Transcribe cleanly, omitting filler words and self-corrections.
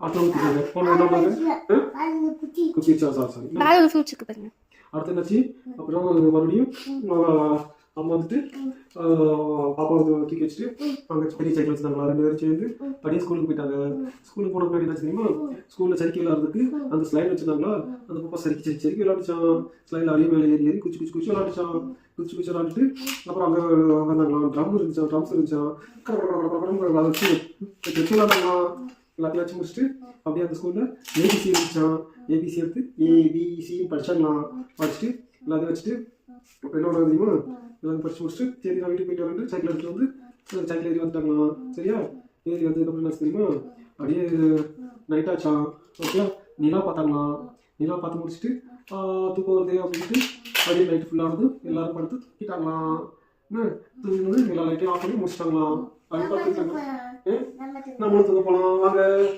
அடுத்து ஊற்றிக்கோங்க. போன என்ன பண்ணாங்க? குச்சி சாரி. மேலே ஒரு ஃப்ரூட்ஸ் இருக்கு பாருங்க. அடுத்து என்னாச்சு? அப்புறம் மறுபடியும் அம்மா வந்துட்டு பாப்பா வந்து தூக்கி வச்சுட்டு அங்கே பெரிய சைக்கிள் வச்சுருந்தாங்களா, 2 பேரும் சேர்ந்து அப்படியே ஸ்கூலுக்கு போயிட்டாங்க. ஸ்கூலுக்கு போன முன்னாடி என்ன தெரியுமா, ஸ்கூலில் சைக்கிள் விளாட்றதுக்கு அந்த ஸ்லைட் வச்சுருந்தாங்களா, அந்த பாப்பா சறுக்கி விளாண்டுச்சான். ஸ்லைடில் அடியே மேலே ஏறி குச்சி விளாண்டுச்சான். குச்சி விளாண்டுட்டு அப்புறம் அங்கே வந்தாங்களா, ட்ரம்ஸ் இருந்துச்சான். அதை வச்சு விளாண்டாங்களாம். எல்லாத்தையும் வச்சு முடிச்சுட்டு அப்படியே அந்த ஸ்கூலில் ஏபிசி இருந்துச்சான். ஏபிசி எடுத்து ஏபிசின்னு படிச்சாங்களாம். படிச்சுட்டு எல்லாத்தையும் வச்சுட்டு அப்புறம் என்ன பண்ண தெரியுமா, எல்லாத்தையும் படிச்சு முடிச்சுட்டு சரி நான் வீட்டுக்கு போயிட்டு வரேன் சைக்கிள் எடுத்துட்டு வந்து சைக்கிள் ஏறி வந்துட்டாங்களாம். சரியா? ஏறி வந்ததுக்கப்புறம் என்ன தெரியுமா, அப்படியே நைட் ஆச்சான். ஓகே, நிலா பார்த்தாங்களாம். நிலா பார்த்து முடிச்சுட்டு தூக்கம் வருது அப்படின்ட்டு அப்படியே நைட்டு ஃபுல்லாக வந்து எல்லாரும் படுத்து தூக்கிட்டாங்களாம். என்ன தூங்கினது எல்லா லைட்டையும் ஆஃப் பண்ணி முடிச்சிட்டாங்களாம். அப்படி பார்த்துருக்காங்க. நம்மளும் தூங்க போகலாம் வாங்க.